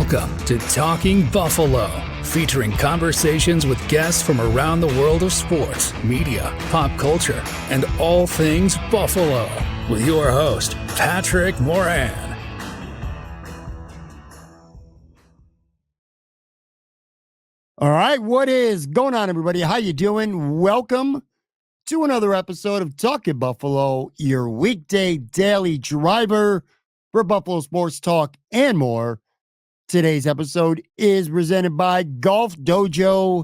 Welcome to Talking Buffalo, featuring conversations with guests from around the world of sports, media, pop culture, and all things Buffalo. With your host, Patrick Moran. All right, what is going on, everybody? How you doing? Welcome to another episode of Talking Buffalo, your weekday daily driver for Buffalo sports talk and more. Today's episode is presented by Golf Dojo.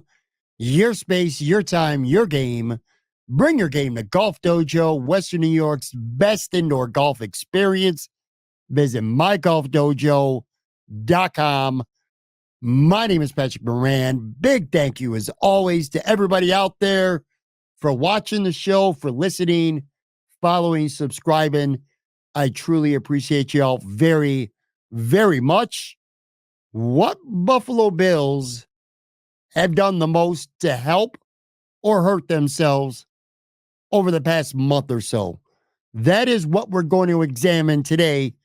Your space, your time, your game. Bring your game to Golf Dojo, Western New York's best indoor golf experience. Visit mygolfdojo.com. My name is Patrick Moran. Big thank you, as always, to everybody out there for watching the show, for listening, following, subscribing. I truly appreciate y'all very, very much. What Buffalo Bills have done the most to help or hurt themselves over the past month or so? That is what we're going to examine today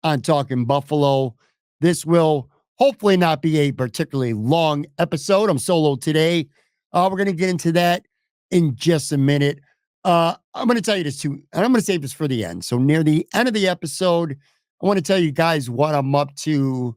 on Talking Buffalo. This will hopefully not be a particularly long episode. I'm solo today. We're going to get into that in just a minute. I'm going to tell you this too, and I'm going to save this for the end. So near the end of the episode, I want to tell you guys what I'm up to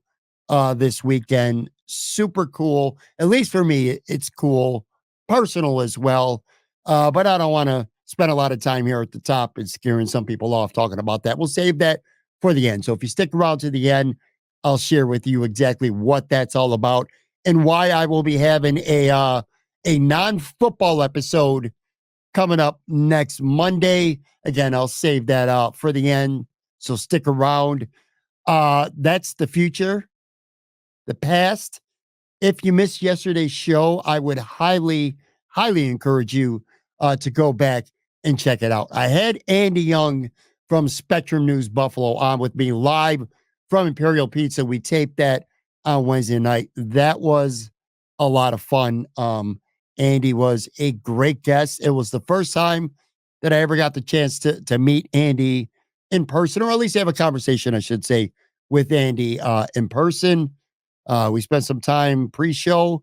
this weekend. Super cool. At least for me, it's cool. Personal as well. But I don't want to spend a lot of time here at the top and scaring some people off talking about that. We'll save that for the end. So if you stick around to the end, I'll share with you exactly what that's all about and why I will be having a non-football episode coming up next Monday. Again, I'll save that out for the end. So stick around. That's the future. The past. If you missed yesterday's show, I would highly, highly encourage you to go back and check it out. I had Andy Young from Spectrum News Buffalo on with me live from Imperial Pizza. We taped that on Wednesday night. That was a lot of fun. Andy was a great guest. It was the first time that I ever got the chance to meet Andy in person, or at least have a conversation, I should say, with Andy in person. We spent some time pre-show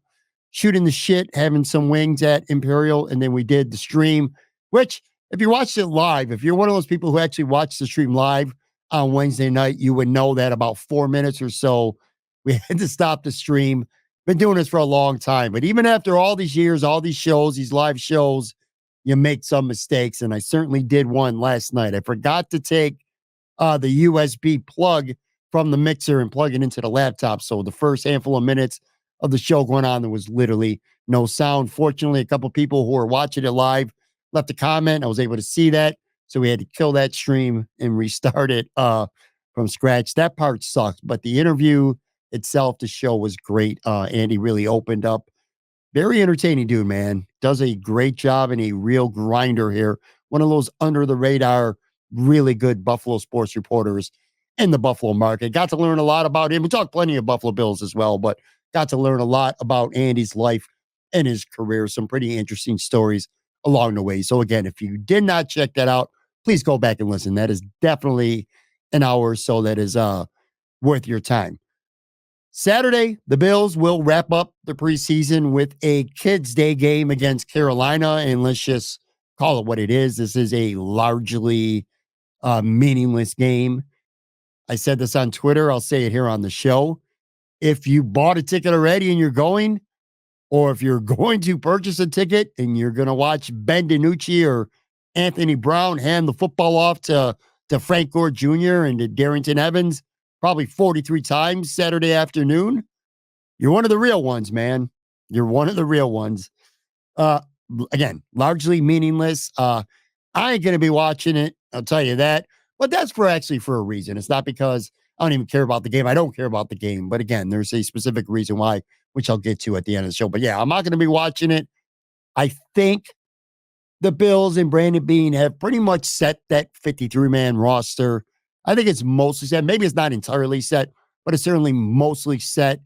shooting the shit, having some wings at Imperial, and then we did the stream, which if you watched it live, if you're one of those people who actually watched the stream live on Wednesday night, you would know that about 4 minutes or so, we had to stop the stream. Been doing this for a long time, but even after all these years, all these shows, these live shows, you make some mistakes, and I certainly did one last night. I forgot to take the USB plug from the mixer and plug it into the laptop. So the first handful of minutes of the show going on, there was literally no sound. Fortunately, a couple people who were watching it live left a comment. I was able to see that. So we had to kill that stream and restart it from scratch. That part sucked, but the interview itself, the show was great. Andy really opened up. Very entertaining dude, man. Does a great job and a real grinder here. One of those under the radar, really good Buffalo sports reporters in the Buffalo market. Got to learn a lot about him. We talked plenty of Buffalo Bills as well, but got to learn a lot about Andy's life and his career. Some pretty interesting stories along the way. So again, if you did not check that out, please go back and listen. That is definitely an hour or so that is worth your time. Saturday, the Bills will wrap up the preseason with a Kids Day game against Carolina, and let's just call it what it is. This is a largely meaningless game. I said this on Twitter. I'll say it here on the show. If you bought a ticket already and you're going, or if you're going to purchase a ticket and you're going to watch Ben DiNucci or Anthony Brown hand the football off to Frank Gore Jr. and to Darrington Evans probably 43 times Saturday afternoon, you're one of the real ones, man. You're one of the real ones. Again, largely meaningless. I ain't going to be watching it. I'll tell you that. But that's for a reason. It's not because I don't even care about the game. I don't care about the game. But again, there's a specific reason why, which I'll get to at the end of the show. But yeah, I'm not going to be watching it. I think the Bills and Brandon Beane have pretty much set that 53-man roster. I think it's mostly set. Maybe it's not entirely set, but it's certainly mostly set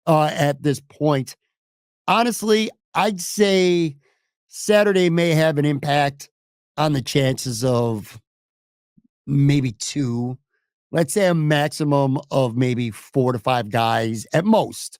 at this point. Honestly, I'd say Saturday may have an impact on the chances of maybe 2 let's say a maximum of maybe 4 to 5 guys at most,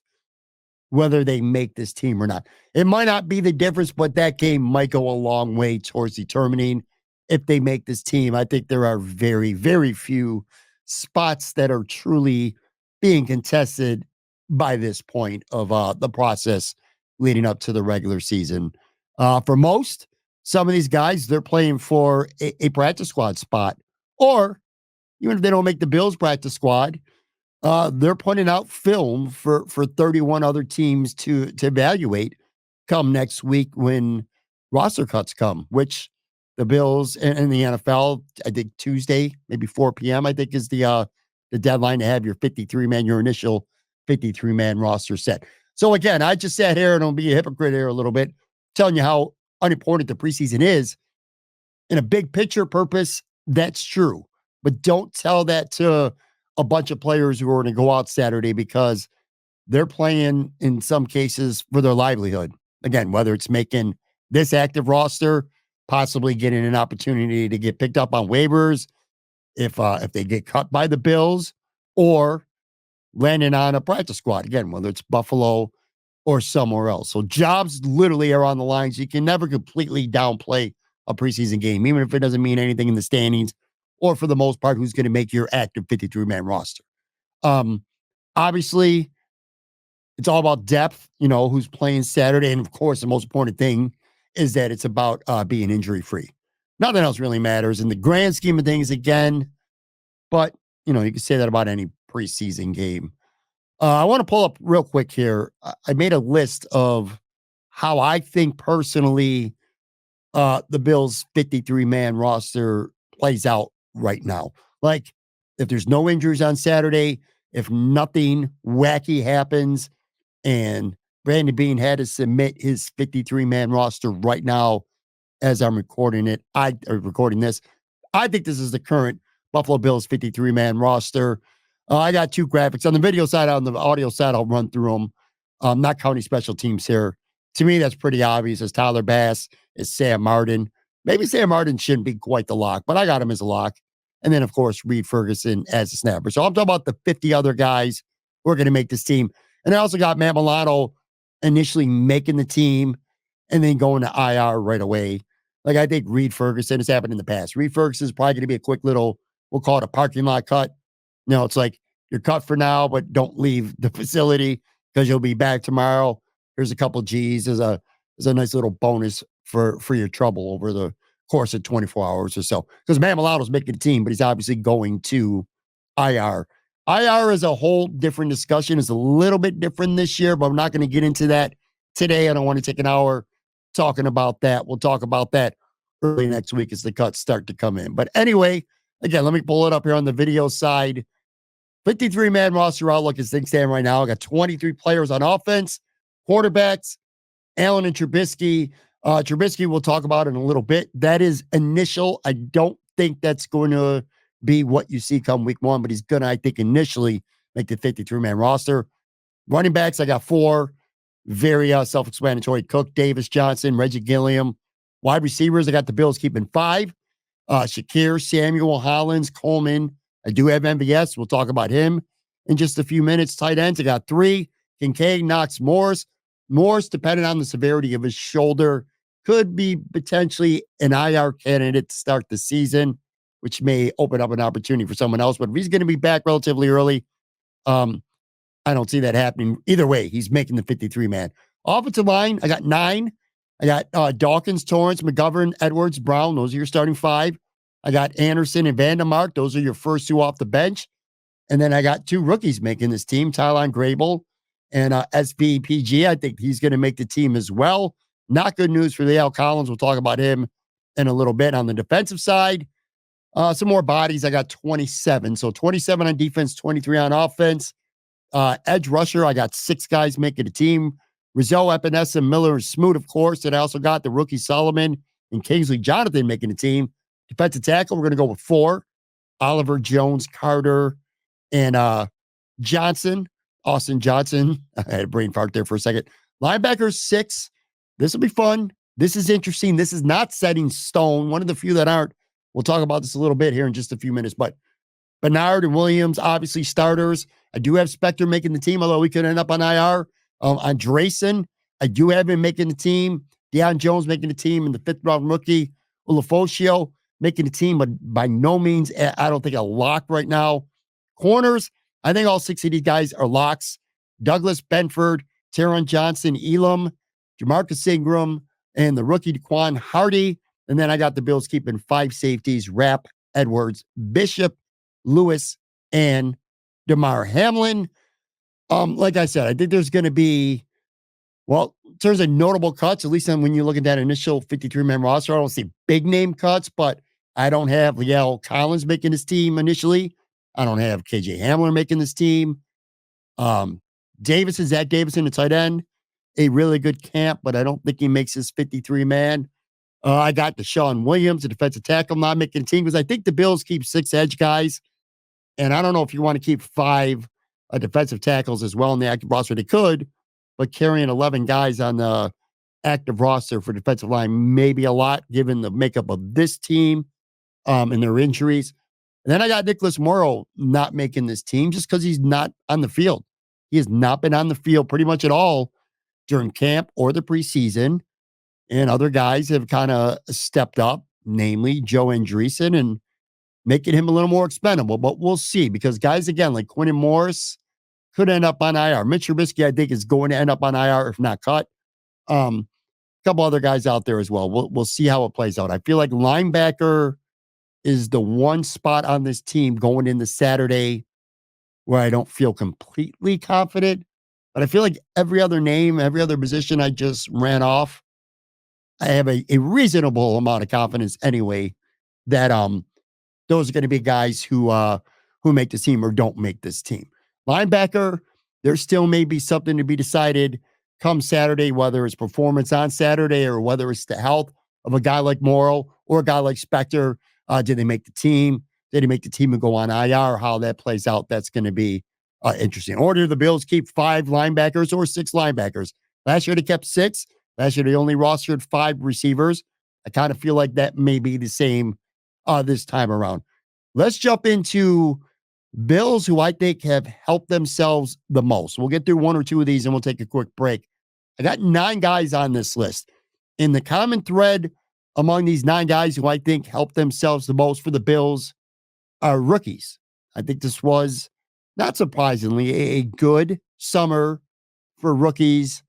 whether they make this team or not. It might not be the difference, but that game might go a long way towards determining if they make this team. I think there are very, very few spots that are truly being contested by this point of the process leading up to the regular season. For most, some of these guys, they're playing for a practice squad spot, or even if they don't make the Bills practice squad, they're putting out film for 31 other teams to evaluate come next week when roster cuts come, which the Bills and the NFL, I think Tuesday, maybe 4 p.m., I think is the deadline to have your 53-man, your initial 53-man roster set. So again, I just sat here and I'll be a hypocrite here a little bit, telling you how unimportant the preseason is. In a big picture purpose, that's true. But don't tell that to a bunch of players who are going to go out Saturday because they're playing in some cases for their livelihood. Again, whether it's making this active roster, possibly getting an opportunity to get picked up on waivers if they get cut by the Bills, or landing on a practice squad. Again, whether it's Buffalo or somewhere else. So jobs literally are on the lines. You can never completely downplay a preseason game, even if it doesn't mean anything in the standings, or for the most part, who's going to make your active 53-man roster. Obviously, it's all about depth, who's playing Saturday. And of course, the most important thing is that it's about being injury-free. Nothing else really matters in the grand scheme of things again, but, you can say that about any preseason game. I want to pull up real quick here. I made a list of how I think personally the Bills' 53-man roster plays out right now. Like, if there's no injuries on Saturday, if nothing wacky happens, and Brandon Beane had to submit his 53-man roster right now as I'm recording this. I think this is the current Buffalo Bills 53-man roster. I got 2 graphics on the video side. On the audio side, I'll run through them. Not counting special teams here. To me, that's pretty obvious. It's Tyler Bass, it's Sam Martin. Maybe Sam Martin shouldn't be quite the lock, but I got him as a lock. And then, of course, Reed Ferguson as a snapper. So I'm talking about the 50 other guys who are going to make this team. And I also got Matt Milano initially making the team and then going to IR right away. Like, I think Reed Ferguson has happened in the past. Reed Ferguson is probably going to be a quick little, we'll call it a parking lot cut. It's like you're cut for now, but don't leave the facility because you'll be back tomorrow. Here's a couple G's. There's a nice little bonus for your trouble over the course of 24 hours or so. Because Matt Milano's making the team, but he's obviously going to IR. IR is a whole different discussion. It's a little bit different this year, but I'm not going to get into that today. I don't want to take an hour talking about that. We'll talk about that early next week as the cuts start to come in. But anyway, again, let me pull it up here on the video side. 53-man roster outlook as things stand right now. I got 23 players on offense, quarterbacks, Allen and Trubisky. Trubisky we'll talk about in a little bit. That is initial. I don't think that's going to be what you see come week 1, but he's going to, I think, initially make the 53-man roster. Running backs, I got 4. Very self-explanatory. Cook, Davis, Johnson, Reggie Gilliam. Wide receivers, I got the Bills keeping 5. Shakir, Samuel, Hollins, Coleman. I do have MVS. We'll talk about him in just a few minutes. Tight ends, I got 3. Kincaid, Knox, Morris. Morris, depending on the severity of his shoulder, could be potentially an IR candidate to start the season, which may open up an opportunity for someone else. But if he's going to be back relatively early, I don't see that happening. Either way, he's making the 53-man. Offensive line, I got 9. I got Dawkins, Torrance, McGovern, Edwards, Brown. Those are your starting 5. I got Anderson and Vandermark. Those are your first 2 off the bench. And then I got 2 rookies making this team, Tylan, Grable, and SBPG. I think he's going to make the team as well. Not good news for Al Collins. We'll talk about him in a little bit. On the defensive side, some more bodies. I got 27. So 27 on defense, 23 on offense. Edge rusher, I got 6 guys making the team. Rizzo, Epinesa, Miller, and Smoot, of course. And I also got the rookie Solomon and Kingsley Jonathan making the team. Defensive tackle, we're going to go with 4. Oliver, Jones, Carter, and Johnson, Austin Johnson. I had a brain fart there for a second. Linebackers, 6. This will be fun. This is interesting. This is not set in stone. One of the few that aren't. We'll talk about this a little bit here in just a few minutes. But Bernard and Williams, obviously starters. I do have Spector making the team, although we could end up on IR. Andreesson, I do have him making the team. Deion Jones making the team, and the 5th-round rookie, Ulofoshio, making the team, but by no means, I don't think a lock right now. Corners, I think all 6 of these guys are locks. Douglas Benford, Taron Johnson, Elam, Jamarcus Ingram, and the rookie Daquan Hardy. And then I got the Bills keeping 5 safeties, Rapp, Edwards, Bishop, Lewis, and DeMar Hamlin. Like I said, I think there's going to be, well, in terms of notable cuts, at least when you look at that initial 53-man roster, I don't see big name cuts, but I don't have Liel Collins making this team initially. I don't have KJ Hamler making this team. Zach Davison, the tight end, a really good camp, but I don't think he makes his 53-man. I got Deshaun Williams, a defensive tackle, not making a team because I think the Bills keep 6 edge guys. And I don't know if you want to keep 5 defensive tackles as well in the active roster. They could, but carrying 11 guys on the active roster for defensive line may be a lot given the makeup of this team and their injuries. And then I got Nicholas Morrow not making this team just because he's not on the field. He has not been on the field pretty much at all during camp or the preseason. And other guys have kind of stepped up, namely Joe Andreesson, and making him a little more expendable. But we'll see, because guys, again, like Quentin Morris could end up on IR. Mitch Trubisky, I think, is going to end up on IR if not cut. A couple other guys out there as well. We'll see how it plays out. I feel like linebacker is the one spot on this team going into Saturday where I don't feel completely confident. But I feel like every other name, every other position I just ran off, I have a reasonable amount of confidence anyway that those are going to be guys who make this team or don't make this team. Linebacker, there still may be something to be decided come Saturday, whether it's performance on Saturday or whether it's the health of a guy like Morrow or a guy like Spector. Did they make the team? Did he make the team and go on IR? How that plays out, that's going to be interesting. Or do the Bills keep 5 linebackers or 6 linebackers? Last year they kept 6. Last year they only rostered 5 receivers. I kind of feel like that may be the same this time around. Let's jump into Bills who I think have helped themselves the most. We'll get through 1 or 2 of these and we'll take a quick break. I got 9 guys on this list. In the common thread among these 9 guys who I think helped themselves the most for the Bills are rookies. I think this was, not surprisingly, a good summer for rookies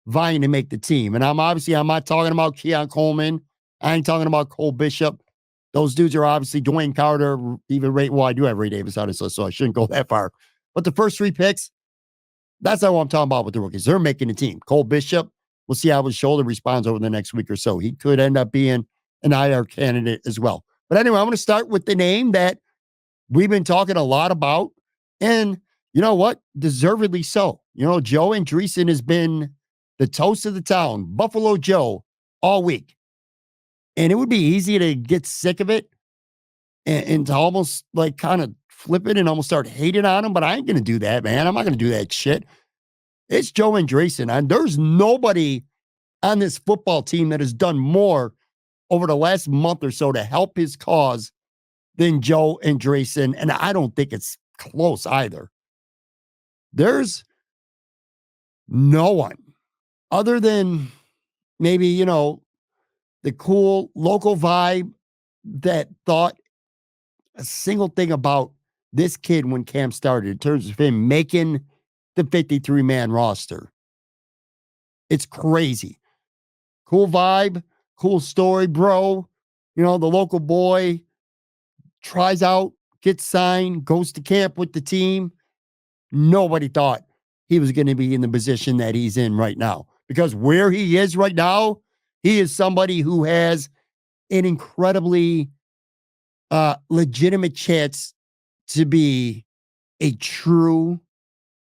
vying to make the team. And I'm not talking about Keon Coleman. I ain't talking about Cole Bishop. Those dudes are obviously Dwayne Carter, even Ray. Well, I do have Ray Davis on this list, so I shouldn't go that far. But the first 3 picks, that's not what I'm talking about with the rookies. They're making the team. Cole Bishop, we'll see how his shoulder responds over the next week or so. He could end up being an IR candidate as well. But anyway, I'm going to start with the name that we've been talking a lot about. And you know what? Deservedly so. You know, Joe Andreesson has been the toast of the town, Buffalo Joe, all week. And it would be easy to get sick of it and to almost like kind of flip it and almost start hating on him. But I ain't going to do that, man. I'm not going to do that shit. It's Joe Andreesson. And there's nobody on this football team that has done more over the last month or so to help his cause than Joe Andreesson. And I don't think it's close either. There's no one other than maybe, you know, the cool local vibe that thought a single thing about this kid when camp started in terms of him making the 53-man roster. It's crazy. Cool vibe, cool story, bro. You know, the local boy tries out, gets signed, goes to camp with the team. Nobody thought he was going to be in the position that he's in right now. Because where he is right now, he is somebody who has an incredibly legitimate chance to be a true,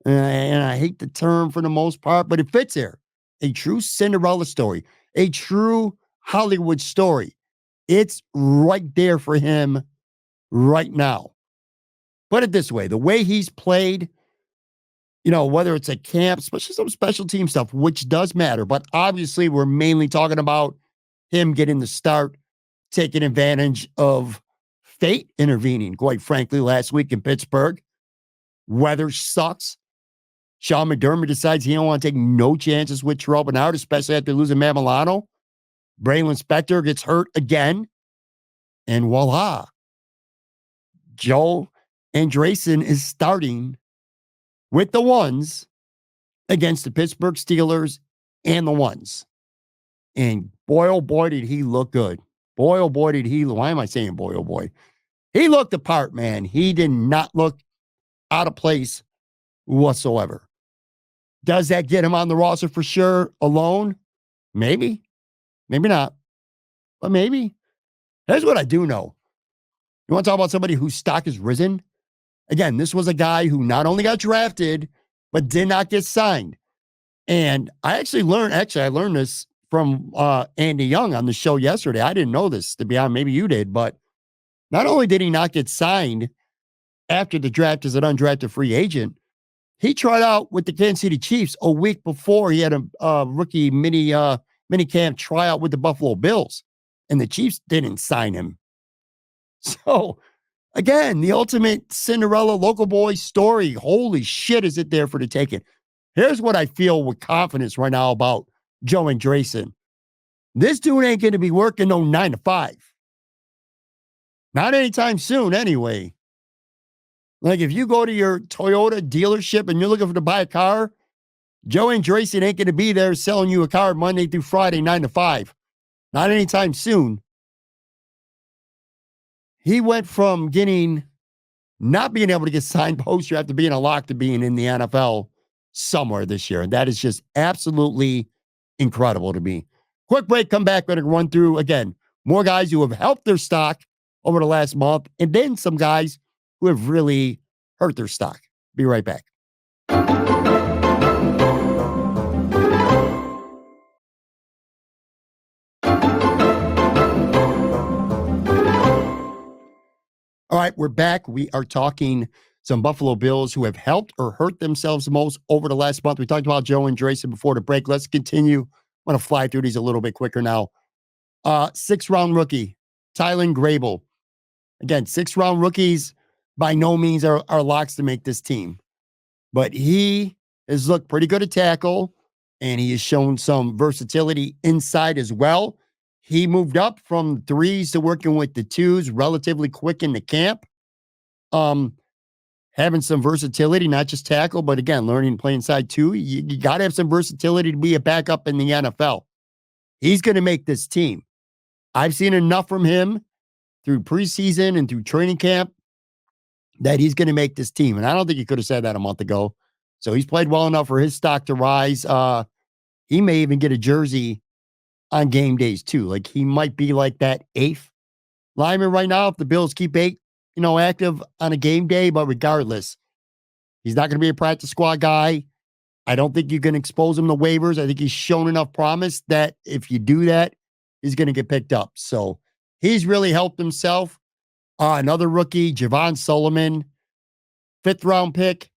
and I hate the term for the most part, but it fits here, a true Cinderella story, a true Hollywood story. It's right there for him right now. Put it this way, the way he's played, you know, whether it's a camp, especially some special team stuff, which does matter, but obviously we're mainly talking about him getting the start, taking advantage of fate intervening, quite frankly, last week in Pittsburgh. Weather sucks. Sean McDermott decides he don't want to take no chances with Terrell Bernard, especially after losing Matt Milano. Braylon Spector gets hurt again. And voila. Joe Andreesson is starting with the ones against the Pittsburgh Steelers and the ones. And boy, oh boy, did he look good. Boy, oh boy, did he. Why am I saying boy, oh boy? He looked the part, man. He did not look out of place whatsoever. Does that get him on the roster for sure alone? Maybe. Maybe not. But maybe. Here's what I do know. You want to talk about somebody whose stock has risen? Again, this was a guy who not only got drafted, but did not get signed. And I learned this from Andy Young on the show yesterday. I didn't know this, to be honest. Maybe you did, but not only did he not get signed after the draft as an undrafted free agent, he tried out with the Kansas City Chiefs a week before he had a rookie minicamp tryout with the Buffalo Bills, and the Chiefs didn't sign him. So, again, the ultimate Cinderella local boy story. Holy shit, is it there for the taking? Here's what I feel with confidence right now about Joe Andreesson. This dude ain't going to be working no 9 to 5. Not anytime soon, anyway. Like, if you go to your Toyota dealership and you're looking to buy a car, Joe Andreesson ain't going to be there selling you a car Monday through Friday, 9 to 5. Not anytime soon. He went from not being able to get signed poster after being a lock to being in the NFL somewhere this year. And that is just absolutely incredible to me. Quick break, come back. We're going to run through, again, more guys who have helped their stock over the last month, and then some guys who have really hurt their stock. Be right back. All right, we're back. We are talking some Buffalo Bills who have helped or hurt themselves most over the last month. We talked about Joe Andreesson before the break. Let's continue. I'm going to fly through these a little bit quicker now. 6th-round rookie, Tylan Grable. Again, 6th-round rookies by no means are locks to make this team. But he has looked pretty good at tackle, and he has shown some versatility inside as well. He moved up from 3s to working with the 2s relatively quick in the camp. Having some versatility, not just tackle, but again, learning to play inside too. You got to have some versatility to be a backup in the NFL. He's going to make this team. I've seen enough from him through preseason and through training camp that he's going to make this team. And I don't think he could have said that a month ago. So he's played well enough for his stock to rise. He may even get a jersey on game days too. Like, he might be like that 8th lineman right now if the Bills keep 8, active on a game day. But regardless, he's not going to be a practice squad guy. I don't think you can expose him to waivers. I think he's shown enough promise that if you do that, he's going to get picked up. So he's really helped himself. Another rookie, Javon Solomon, 5th-round pick.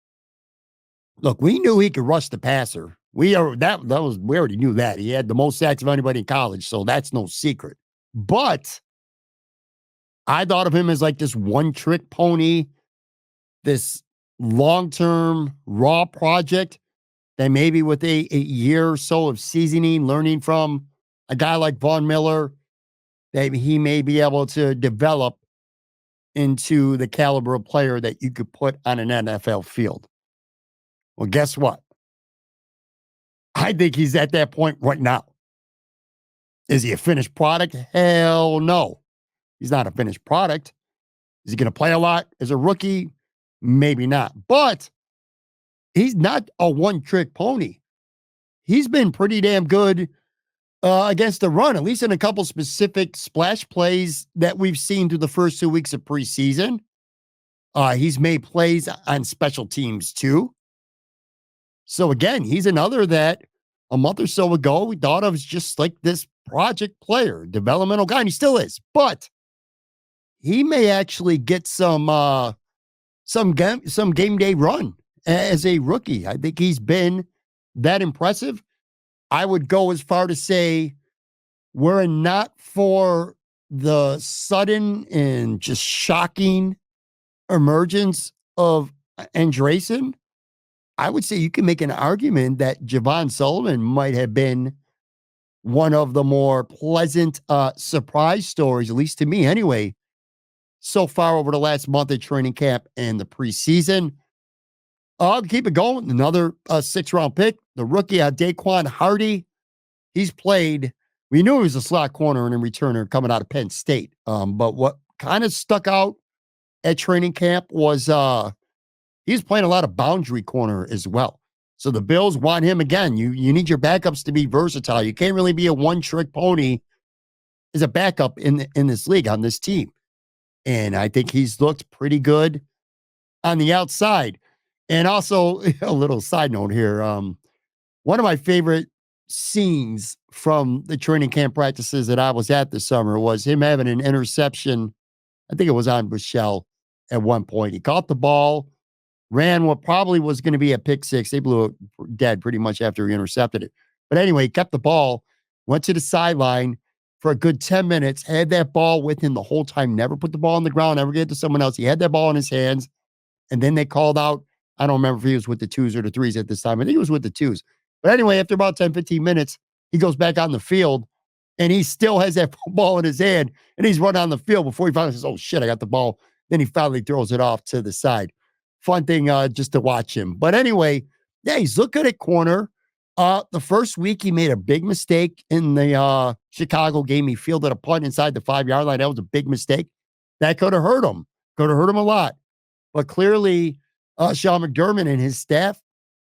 Look, we knew he could rush the passer. We already knew that. He had the most sacks of anybody in college, so that's no secret. But I thought of him as like this one-trick pony, this long-term raw project that maybe with a year or so of seasoning, learning from a guy like Von Miller, that he may be able to develop into the caliber of player that you could put on an NFL field. Well, guess what? I think he's at that point right now. Is he a finished product? Hell no. He's not a finished product. Is he going to play a lot as a rookie? Maybe not. But he's not a one-trick pony. He's been pretty damn good against the run, at least in a couple specific splash plays that we've seen through the first 2 weeks of preseason. He's made plays on special teams too. So again, he's another that a month or so ago we thought of as just like this project player, developmental guy, and he still is. But he may actually get some game day run as a rookie. I think he's been that impressive. I would go as far to say, were it not for the sudden and just shocking emergence of Andreesson, I would say you can make an argument that Javon Sullivan might have been one of the more pleasant surprise stories, at least to me anyway, so far over the last month of training camp and the preseason. I'll keep it going. Another 6th-round pick, the rookie Daquan Hardy. He's played. We knew he was a slot corner and a returner coming out of Penn State. But what kind of stuck out at training camp was he's playing a lot of boundary corner as well. So the Bills want him again. You need your backups to be versatile. You can't really be a one-trick pony as a backup in this league on this team. And I think he's looked pretty good on the outside. And also, a little side note here. One of my favorite scenes from the training camp practices that I was at this summer was him having an interception. I think it was on Michelle at one point. He caught the ball, ran what probably was going to be a pick six. They blew it dead pretty much after he intercepted it. But anyway, he kept the ball, went to the sideline for a good 10 minutes, had that ball with him the whole time, never put the ball on the ground, never gave it to someone else. He had that ball in his hands. And then they called out, I don't remember if he was with the 2s or the 3s at this time. I think he was with the 2s. But anyway, after about 10, 15 minutes, he goes back on the field and he still has that ball in his hand and he's running on the field before he finally says, oh shit, I got the ball. Then he finally throws it off to the side. Fun thing just to watch him. But anyway, yeah, he's looking at corner. The first week he made a big mistake in the Chicago game. He fielded a punt inside the 5-yard line. That was a big mistake. That could have hurt him. Could have hurt him a lot. But clearly, Sean McDermott and his staff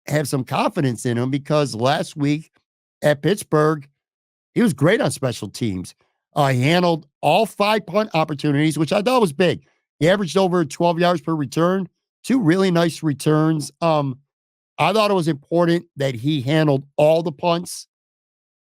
have some confidence in him because last week at Pittsburgh, he was great on special teams. He handled all 5 punt opportunities, which I thought was big. He averaged over 12 yards per return, 2 really nice returns. I thought it was important that he handled all the punts.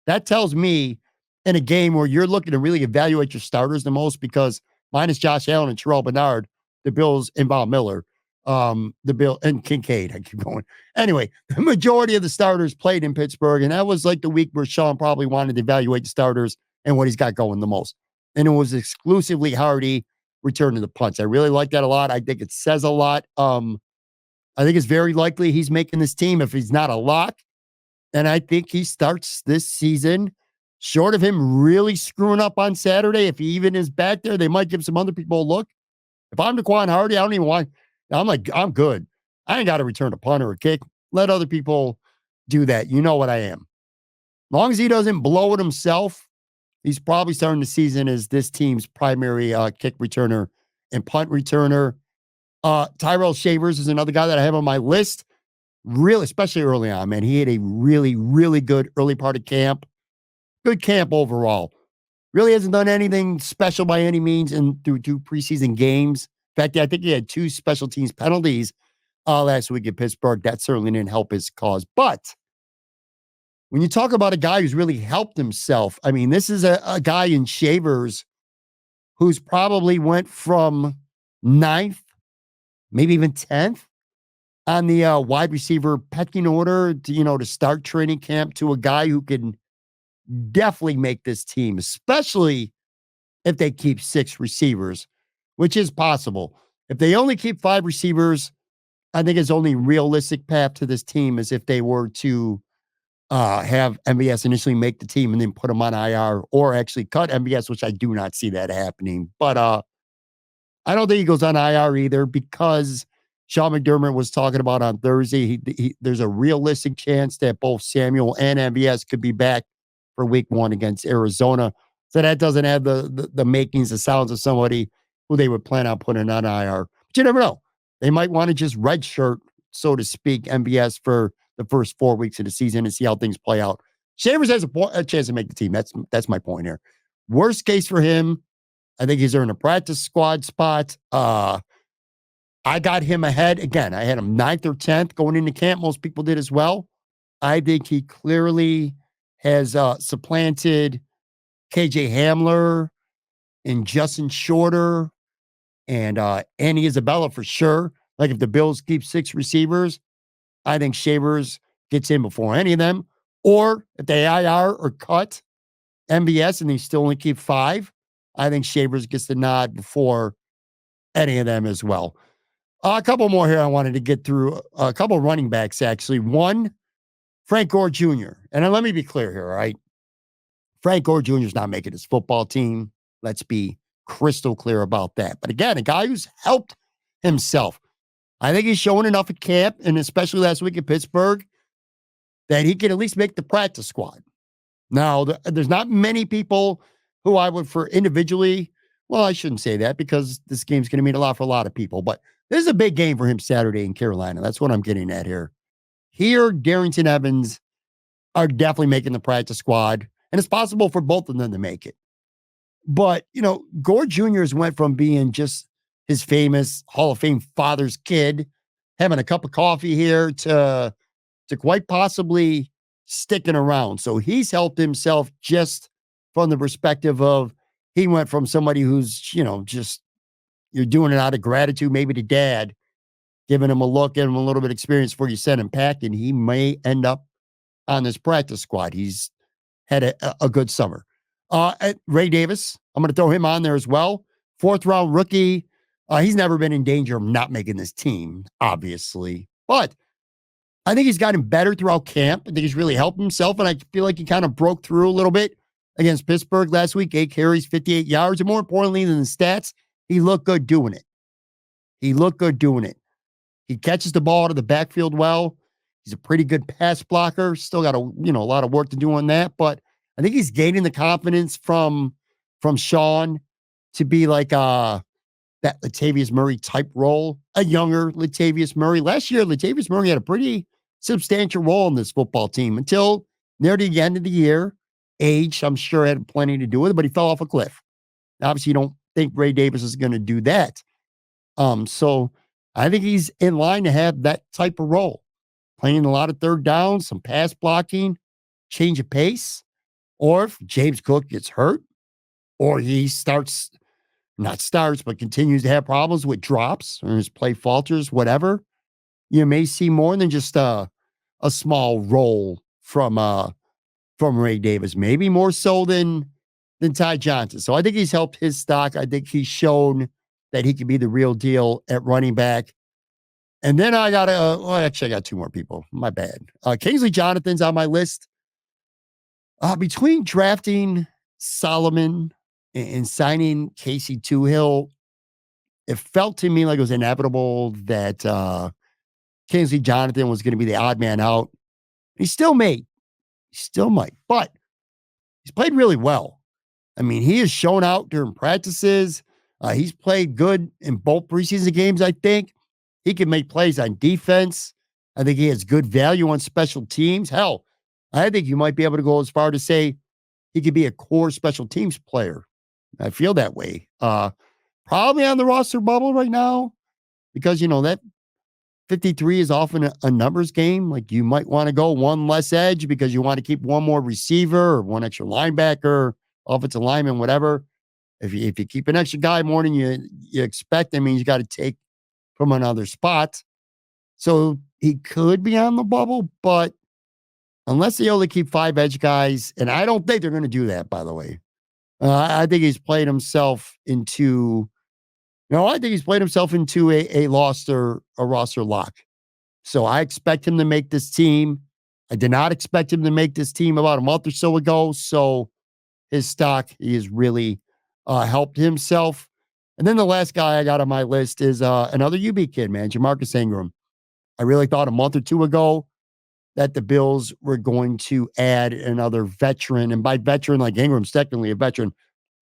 That tells me in a game where you're looking to really evaluate your starters the most because minus Josh Allen and Terrell Bernard, the Bills and Von Miller, the Bill and Kincaid. I keep going. Anyway, the majority of the starters played in Pittsburgh, and that was like the week where Sean probably wanted to evaluate the starters and what he's got going the most. And it was exclusively Hardy returning the punts. I really like that a lot. I think it says a lot. I think it's very likely he's making this team if he's not a lock. And I think he starts this season short of him really screwing up on Saturday. If he even is back there, they might give some other people a look. If I'm Daquan Hardy, I don't even want, I'm good. I ain't got to return a punt or a kick. Let other people do that. You know what I am. As long as he doesn't blow it himself, he's probably starting the season as this team's primary kick returner and punt returner. Tyrell Shavers is another guy that I have on my list. Really, especially early on, man. He had a really, really good early part of camp. Good camp overall. Really hasn't done anything special by any means through 2 preseason games. In fact, I think he had 2 special teams penalties last week at Pittsburgh. That certainly didn't help his cause. But when you talk about a guy who's really helped himself, I mean, this is a guy in Shavers who's probably went from 9th, maybe even 10th on the wide receiver pecking order to start training camp to a guy who can definitely make this team, especially if they keep 6 receivers, which is possible. If they only keep 5 receivers, I think his only realistic path to this team is if they were to have MVS initially make the team and then put him on IR or actually cut MVS, which I do not see that happening. But I don't think he goes on IR either because Sean McDermott was talking about on Thursday, there's a realistic chance that both Samuel and MVS could be back for week 1 against Arizona. So that doesn't have the makings, the sounds of somebody who they would plan on putting on IR. But you never know. They might want to just redshirt, so to speak, MVS for the first 4 weeks of the season and see how things play out. Shavers has a chance to make the team. That's my point here. Worst case for him, I think he's earned a practice squad spot. I got him ahead. Again, I had him 9th or 10th going into camp. Most people did as well. I think he clearly has supplanted KJ Hamler and Justin Shorter and Andy Isabella for sure. Like if the Bills keep 6 receivers, I think Shavers gets in before any of them. Or if they IR or cut MVS and they still only keep 5, I think Shavers gets the nod before any of them as well. A couple more here I wanted to get through. A couple running backs, actually. One, Frank Gore Jr. And let me be clear here, all right? Frank Gore Jr. is not making his football team. Let's be crystal clear about that. But again, a guy who's helped himself. I think he's shown enough at camp, and especially last week at Pittsburgh, that he can at least make the practice squad. Now, there's not many people who I would for individually. Well, I shouldn't say that because this game's going to mean a lot for a lot of people. But this is a big game for him Saturday in Carolina. That's what I'm getting at here. Here, Darrington Evans are definitely making the practice squad, and it's possible for both of them to make it. But, Gore Jr. has went from being just his famous Hall of Fame father's kid, having a cup of coffee here, to quite possibly sticking around. So he's helped himself just from the perspective of he went from somebody who's, just you're doing it out of gratitude, maybe to dad, giving him a look, giving him a little bit of experience before you send him packing. He may end up on this practice squad. He's had a good summer. Ray Davis, I'm going to throw him on there as well. 4th round rookie. He's never been in danger of not making this team, obviously. But I think he's gotten better throughout camp. I think he's really helped himself, and I feel like he kind of broke through a little bit against Pittsburgh last week. 8 carries, 58 yards, and more importantly than the stats, he looked good doing it. He looked good doing it. He catches the ball out of the backfield well. He's a pretty good pass blocker. Still got a lot of work to do on that, but I think he's gaining the confidence from Sean to be like that Latavius Murray type role, a younger Latavius Murray. Last year, Latavius Murray had a pretty substantial role in this football team until near the end of the year. Age, I'm sure, had plenty to do with it, but he fell off a cliff. Obviously, you don't think Ray Davis is going to do that. So I think he's in line to have that type of role, playing a lot of third downs, some pass blocking, change of pace. Or if James Cook gets hurt, or he but continues to have problems with drops or his play falters, whatever, you may see more than just a small role from Ray Davis, maybe more so than Ty Johnson. So I think he's helped his stock. I think he's shown that he can be the real deal at running back. And then I got I got 2 more people. My bad. Kingsley Jonathan's on my list. Between drafting Solomon and signing Casey Toohill, it felt to me like it was inevitable that Kingsley Jonathan was going to be the odd man out. He still might, but he's played really well. I mean, he has shown out during practices. He's played good in both preseason games, I think. He can make plays on defense. I think he has good value on special teams. Hell, I think you might be able to go as far to say he could be a core special teams player. I feel that way. Probably on the roster bubble right now because, that 53 is often a numbers game. Like you might want to go one less edge because you want to keep one more receiver or one extra linebacker, offensive lineman, whatever. If you keep an extra guy more than you expect, that means you got to take from another spot. So he could be on the bubble, but unless they only keep 5 edge guys, and I don't think they're going to do that, by the way. I think he's played himself into a roster lock. So I expect him to make this team. I did not expect him to make this team about a month or so ago. So his stock, he has really helped himself. And then the last guy I got on my list is another UB kid, man, Jamarcus Ingram. I really thought a month or 2 ago that the Bills were going to add another veteran. And by veteran, like Ingram's technically a veteran.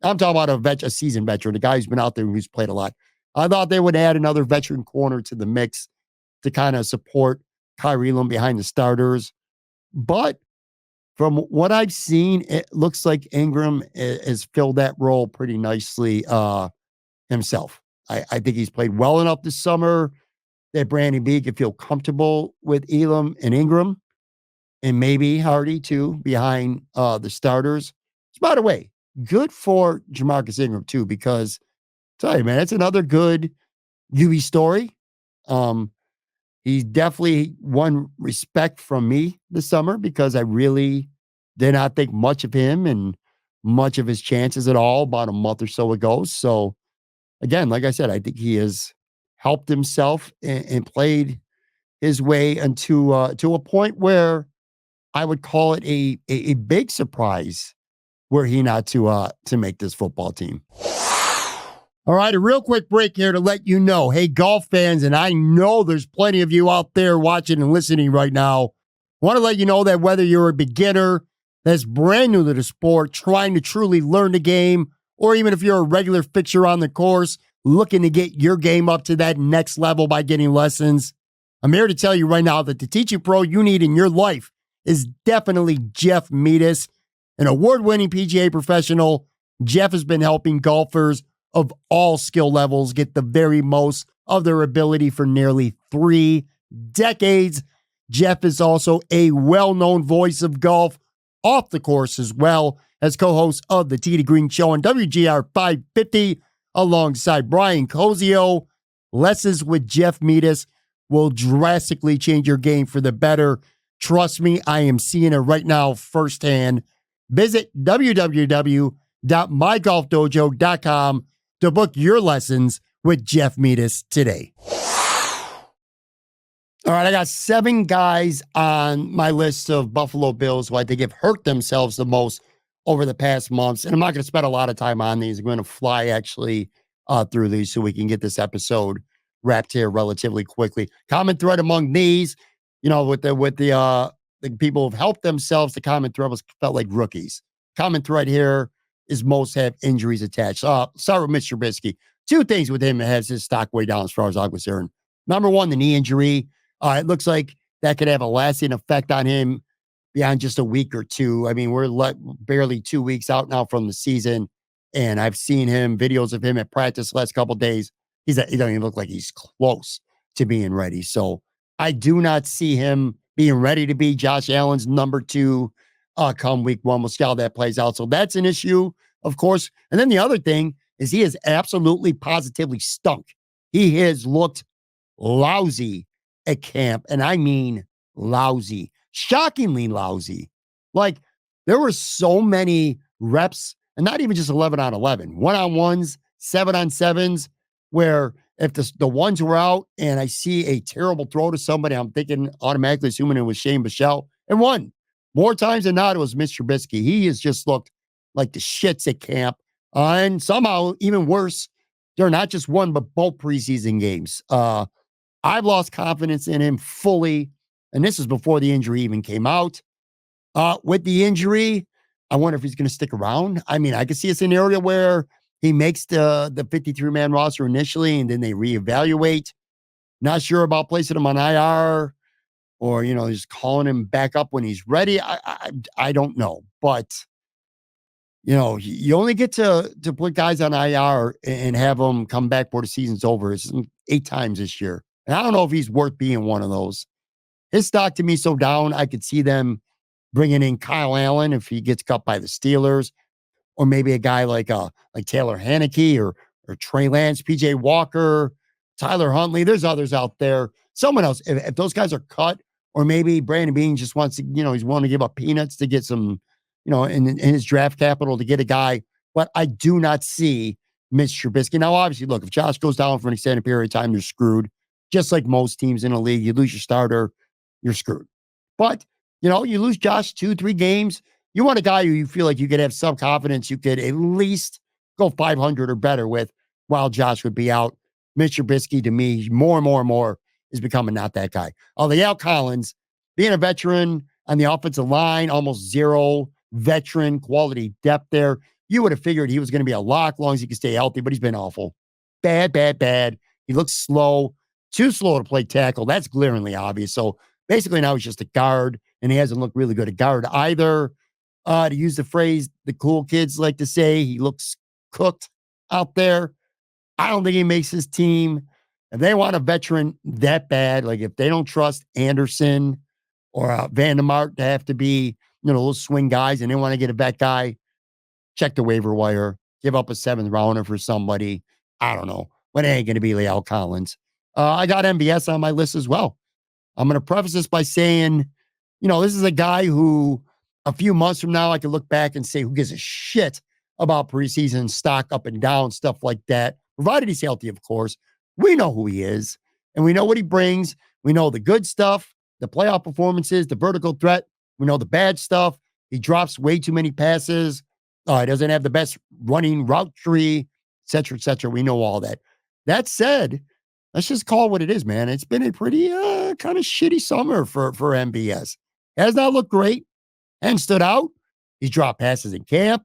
I'm talking about a seasoned veteran, a guy who's been out there who's played a lot. I thought they would add another veteran corner to the mix to kind of support Kyrie Elam behind the starters. But from what I've seen, it looks like Ingram has filled that role pretty nicely himself. I think he's played well enough this summer that Brandon B can feel comfortable with Elam and Ingram and maybe Hardy too behind the starters. So, by the way, good for Jamarcus Ingram too, because tell you, man, it's another good UB story. He definitely won respect from me this summer because I really did not think much of him. And much of his chances at all about a month or so ago. So again, like I said, I think he has helped himself and played his way into to a point where I would call it a big surprise were he not to make this football team. All right, a real quick break here to let you know, hey, golf fans, and I know there's plenty of you out there watching and listening right now. Want to let you know that whether you're a beginner that's brand new to the sport, trying to truly learn the game, or even if you're a regular fixture on the course, looking to get your game up to that next level by getting lessons, I'm here to tell you right now that the teaching pro you need in your life is definitely Jeff Metis, an award-winning PGA professional. Jeff has been helping golfers of all skill levels get the very most of their ability for nearly 3 decades. Jeff is also a well-known voice of golf off the course as well, as co-host of the Tee to Green Show on WGR 550 alongside Brian Cozio. Lessons with Jeff Metis will drastically change your game for the better. Trust me, I am seeing it right now firsthand. Visit www.mygolfdojo.com to book your lessons with Jeff Metis today. All right, I got 7 guys on my list of Buffalo Bills who I think have hurt themselves the most over the past months. And I'm not going to spend a lot of time on these. I'm going to fly actually through these so we can get this episode wrapped here relatively quickly. Common thread among these, with the people who've helped themselves, the common thread was felt like rookies. Common thread here is most have injuries attached. Start with Mr. Trubisky. 2 things with him that has his stock way down as far as I'm concerned. Number 1, the knee injury. It looks like that could have a lasting effect on him beyond just a week or 2. I mean, we're barely 2 weeks out now from the season, and I've seen videos of him at practice the last couple of days. He doesn't even look like he's close to being ready. So I do not see him being ready to be Josh Allen's number 2 come week 1. We'll see how that plays out. So that's an issue, of course. And then the other thing is he has absolutely positively stunk. He has looked lousy at camp, and I mean lousy, shockingly lousy. Like, there were so many reps, and not even just 11 on 11, 1-on-1s, 7-on-7s, where if the ones were out and I see a terrible throw to somebody, I'm thinking automatically assuming it was Shane Bichelle, and one. More times than not, it was Mr. Trubisky. He has just looked like the shits at camp, and somehow even worse, they're not just one, but both preseason games. I've lost confidence in him fully, and this is before the injury even came out. With the injury, I wonder if he's going to stick around. I mean, I could see a scenario where he makes the 53-man roster initially, and then they reevaluate. Not sure about placing him on IR or, just calling him back up when he's ready. I don't know. But, you only get to put guys on IR and have them come back before the season's over. It's 8 times this year. And I don't know if he's worth being one of those. His stock to me so down, I could see them bringing in Kyle Allen if he gets cut by the Steelers, or maybe a guy like Taylor Haneke or Trey Lance, PJ Walker, Tyler Huntley. There's others out there. Someone else. If those guys are cut, or maybe Brandon Beane just wants to, he's willing to give up peanuts to get some, in his draft capital to get a guy. But I do not see Mr. Trubisky. Now, obviously, look, if Josh goes down for an extended period of time, you're screwed. Just like most teams in the league, you lose your starter, you're screwed. But, you lose Josh 2-3 games. You want a guy who you feel like you could have some confidence you could at least go 500 or better with while Josh would be out. Mr. Trubisky, to me, more and more is becoming not that guy. Leal Collins, being a veteran on the offensive line, almost 0 veteran quality depth there. You would have figured he was going to be a lock as long as he could stay healthy, but he's been awful. Bad. He looks slow. Too slow to play tackle. That's glaringly obvious. So basically now he's just a guard, and he hasn't looked really good at guard either. To use the phrase the cool kids like to say, he looks cooked out there. I don't think he makes his team. If they want a veteran that bad, like if they don't trust Anderson or Van der Mark to have to be, those swing guys, and they want to get a vet guy, check the waiver wire, give up a 7th rounder for somebody. I don't know, but it ain't going to be Leal Collins. I got MBS on my list as well. I'm going to preface this by saying, this is a guy who A few months from now, I can look back and say, who gives a shit about preseason stock up and down, stuff like that, provided he's healthy, of course. We know who he is, and we know what he brings. We know the good stuff, the playoff performances, the vertical threat. We know the bad stuff. He drops way too many passes. He doesn't have the best running route tree, et cetera, et cetera. We know all that. That said, let's just call it what it is, man. It's been a pretty kind of shitty summer for MBS. Has not looked great and stood out. He's dropped passes in camp.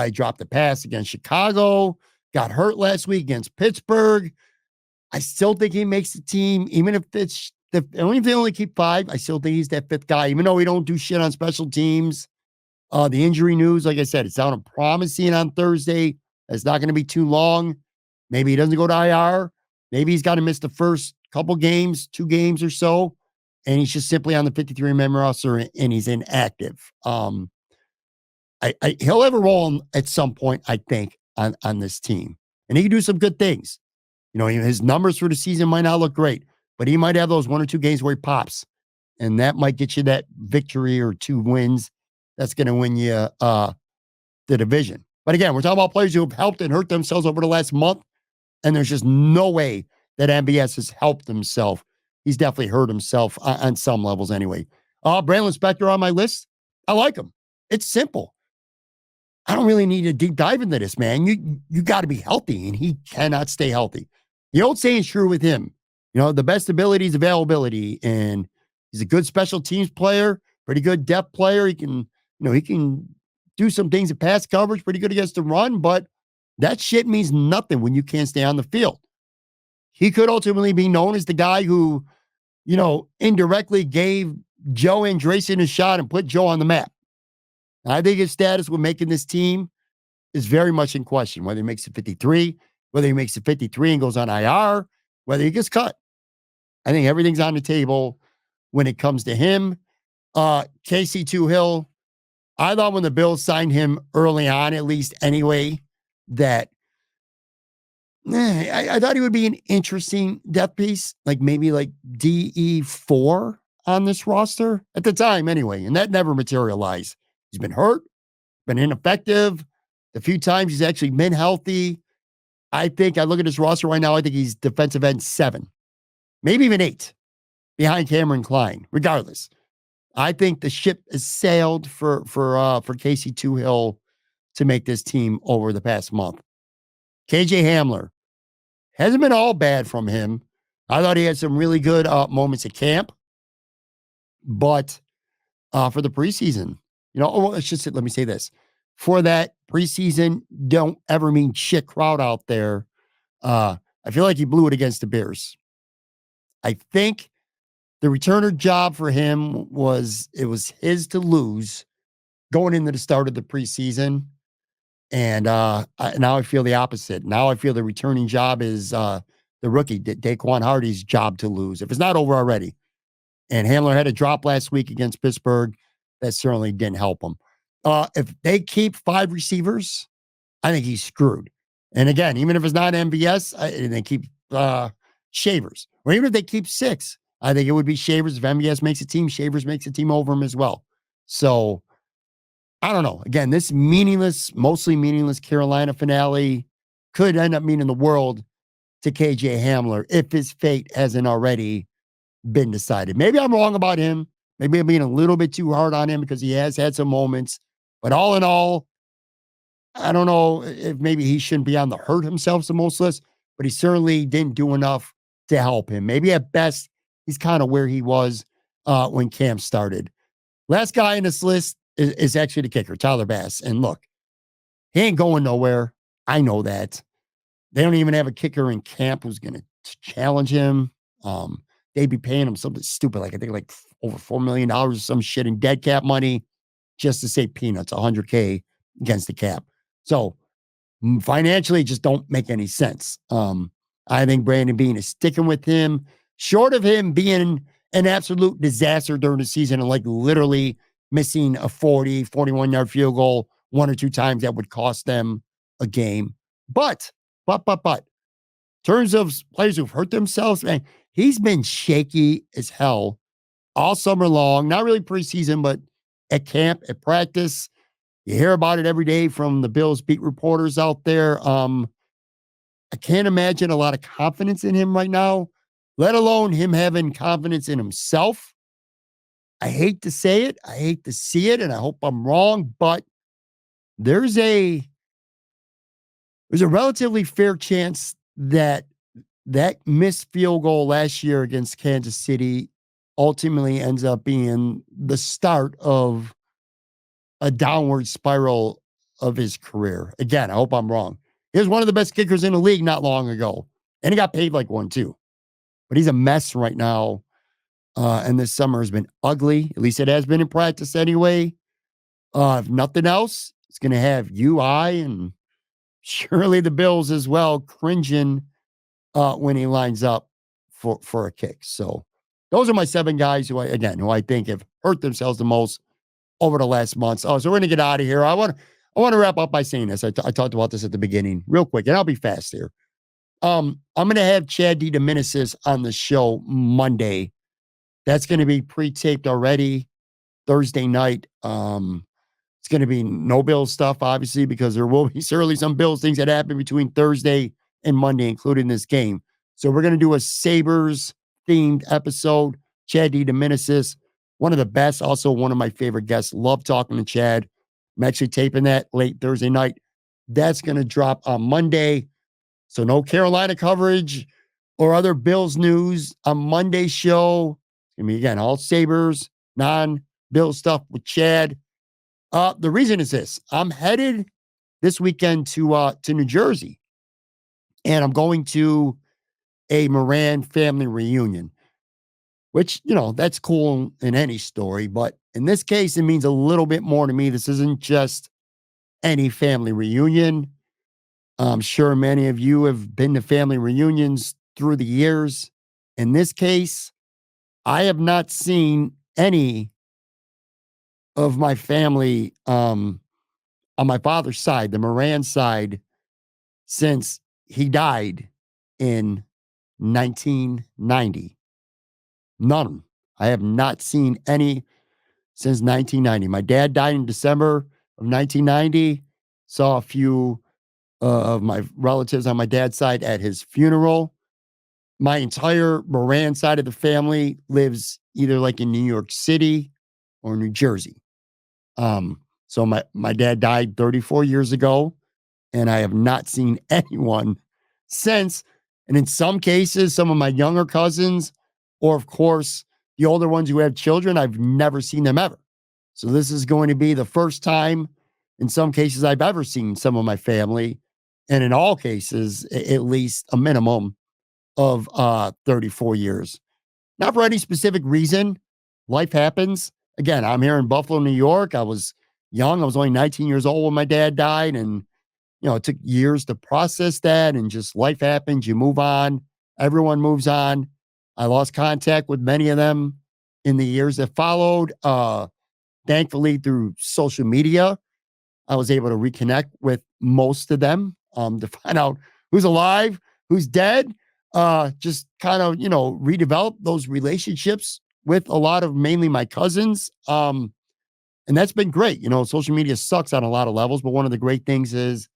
He dropped a pass against Chicago, got hurt last week against Pittsburgh. I still think he makes the team, even if it's only if they only keep 5. I still think he's that 5th guy, even though we don't do shit on special teams. The injury news, like I said, it sounded promising on Thursday. It's not going to be too long. Maybe he doesn't go to IR. Maybe he's got to miss the first couple games, 2 games or so, and he's just simply on the 53-man roster and he's inactive. He'll have a role at some point, I think, on this team, and he can do some good things. You know, his numbers for the season might not look great, but he might have those 1 or 2 games where he pops, and that might get you that victory or 2 wins. That's going to win you the division. But again, we're talking about players who have helped and hurt themselves over the last month, and there's just no way that MBS has helped himself. He's definitely hurt himself on some levels anyway. Braylon Spector on my list. I like him. It's simple. I don't really need a deep dive into this, man. You got to be healthy, and he cannot stay healthy. The old saying is true with him. You know, the best ability is availability, and he's a good special teams player, pretty good depth player. He can do some things at pass coverage, pretty good against the run, but that shit means nothing when you can't stay on the field. He could ultimately be known as the guy who, indirectly gave Joe Andreesson a shot and put Joe on the map. I think his status with making this team is very much in question, whether he makes it 53, whether he makes it 53 and goes on IR, whether he gets cut. I think everything's on the table when it comes to him. KC2 Hill, I thought when the Bills signed him early on, at least anyway, that I thought he would be an interesting depth piece, like maybe like DE4 on this roster at the time anyway, and that never materialized. He's been hurt, been ineffective. The few times he's actually been healthy, I look at his roster right now, I think he's defensive end 7, maybe even 8, behind Cameron Klein. Regardless, I think the ship has sailed for KC2 Hill to make this team over the past month. KJ Hamler hasn't been all bad from him. I thought he had some really good moments at camp, but for the preseason, let me say this. For that preseason, don't ever mean shit crowd out there. I feel like he blew it against the Bears. I think the returner job for him was his to lose going into the start of the preseason. And now I feel the opposite. Now I feel the returning job is the rookie, Daquan Hardy's job to lose, if it's not over already. And Hamler had a drop last week against Pittsburgh. That certainly didn't help him. If they keep 5 receivers, I think he's screwed. And again, even if it's not MBS, and they keep Shavers, or even if they keep 6, I think it would be Shavers. If MBS makes a team, Shavers makes a team over him as well. So I don't know. Again, this mostly meaningless Carolina finale could end up meaning the world to KJ Hamler if his fate hasn't already been decided. Maybe I'm wrong about him. Maybe I'm being a little bit too hard on him because he has had some moments. But all in all, I don't know if maybe he shouldn't be on the hurt himself the most list, but he certainly didn't do enough to help him. Maybe at best, he's kind of where he was when camp started. Last guy in this list is actually the kicker, Tyler Bass. And look, he ain't going nowhere. I know that. They don't even have a kicker in camp who's going to challenge him. They'd be paying him something stupid, like I think like over $4 million or some shit in dead cap money just to say peanuts, $100K against the cap. So financially, just don't make any sense. I think Brandon Beane is sticking with him, short of him being an absolute disaster during the season and like literally missing a 41-yard field goal 1 or 2 times that would cost them a game. But, in terms of players who've hurt themselves, man, he's been shaky as hell all summer long. Not really preseason, but at camp, at practice. You hear about it every day from the Bills beat reporters out there. I can't imagine a lot of confidence in him right now, let alone him having confidence in himself. I hate to say it. I hate to see it, and I hope I'm wrong, but there's a relatively fair chance that that missed field goal last year against Kansas City ultimately ends up being the start of a downward spiral of his career. Again, I hope I'm wrong. He was one of the best kickers in the league not long ago, and he got paid like one too. But he's a mess right now, and this summer has been ugly. At least it has been in practice anyway. If nothing else, it's going to have you, I, and surely the Bills as well cringing when he lines up for a kick. So those are my 7 guys who I think have hurt themselves the most over the last months. Oh, so we're going to get out of here. I want to wrap up by saying this. I talked about this at the beginning real quick, and I'll be fast here. I'm going to have Chad DeDominicis on the show Monday. That's going to be pre-taped already Thursday night. It's going to be no Bills stuff, obviously, because there will be certainly some Bills things that happen between Thursday and Monday, including this game. So we're going to do a Sabres-themed episode. Chad DeDominicis, one of the best, also one of my favorite guests. Love talking to Chad. I'm actually taping that late Thursday night. That's going to drop on Monday. So no Carolina coverage or other Bills news on Monday's show. It's going to be, again, all Sabres, non-Bills stuff with Chad. The reason is this. I'm headed this weekend to New Jersey, and I'm going to a Moran family reunion, which, that's cool in any story. But in this case, it means a little bit more to me. This isn't just any family reunion. I'm sure many of you have been to family reunions through the years. In this case, I have not seen any of my family on my father's side, the Moran side, since he died in 1990. None of them. I have not seen any since 1990. My dad died in December of 1990. Saw a few of my relatives on my dad's side at his funeral. My entire Moran side of the family lives either like in New York City or New Jersey. So my dad died 34 years ago, and I have not seen anyone since. And in some cases, some of my younger cousins, or of course, the older ones who have children, I've never seen them ever. So this is going to be the first time in some cases I've ever seen some of my family. And in all cases, at least a minimum of 34 years. Not for any specific reason. Life happens. Again, I'm here in Buffalo, New York. I was young. I was only 19 years old when my dad died. And, it took years to process that, and just life happens. You move on. Everyone moves on. I lost contact with many of them in the years that followed. Thankfully, through social media, I was able to reconnect with most of them to find out who's alive, who's dead. Just kind of, redevelop those relationships with a lot of mainly my cousins. And that's been great. Social media sucks on a lot of levels, but one of the great things is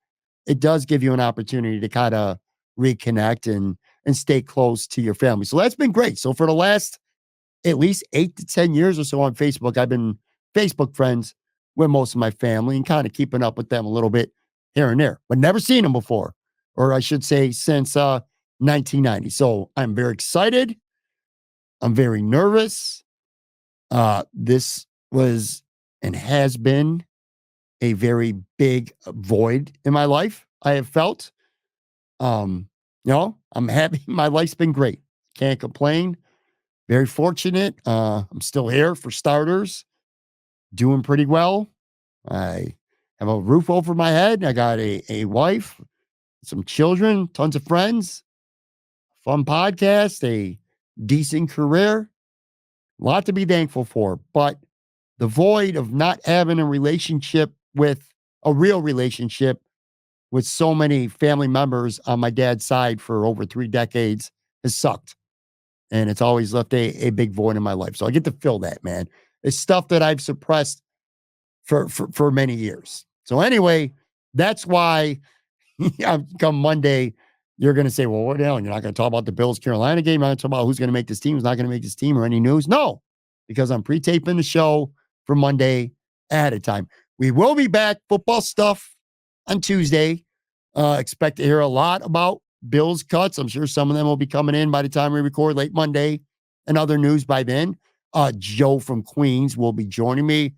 it does give you an opportunity to kind of reconnect and stay close to your family. So that's been great. So for the last at least 8 to 10 years or so on Facebook, I've been Facebook friends with most of my family and kind of keeping up with them a little bit here and there, but never seen them before, or I should say since 1990. So I'm very excited. I'm very nervous. This was and has been a very big void in my life, I have felt. I'm happy. My life's been great. Can't complain. Very fortunate. I'm still here for starters. Doing pretty well. I have a roof over my head. I got a wife, some children, tons of friends, fun podcast, a decent career. A lot to be thankful for. But the void of not having a real relationship with so many family members on my dad's side for over 3 decades has sucked. And it's always left a big void in my life. So I get to fill that, man. It's stuff that I've suppressed for many years. So anyway, that's why come Monday, you're going to say, well, what the hell? You're not going to talk about the Bills-Carolina game. You're not going to talk about who's going to make this team, who's not going to make this team, or any news. No, because I'm pre-taping the show for Monday ahead of time. We will be back, football stuff on Tuesday. Expect to hear a lot about Bills cuts. I'm sure some of them will be coming in by the time we record late Monday, and other news by then. Joe from Queens will be joining me.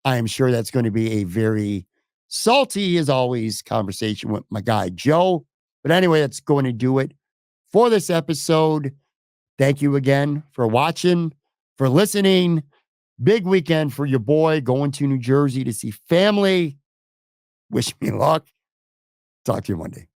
I am sure that's going to be a very salty, as always, conversation with my guy, Joe. But anyway, that's going to do it for this episode. Thank you again for watching, for listening. Big weekend for your boy, going to New Jersey to see family. Wish me luck. Talk to you Monday.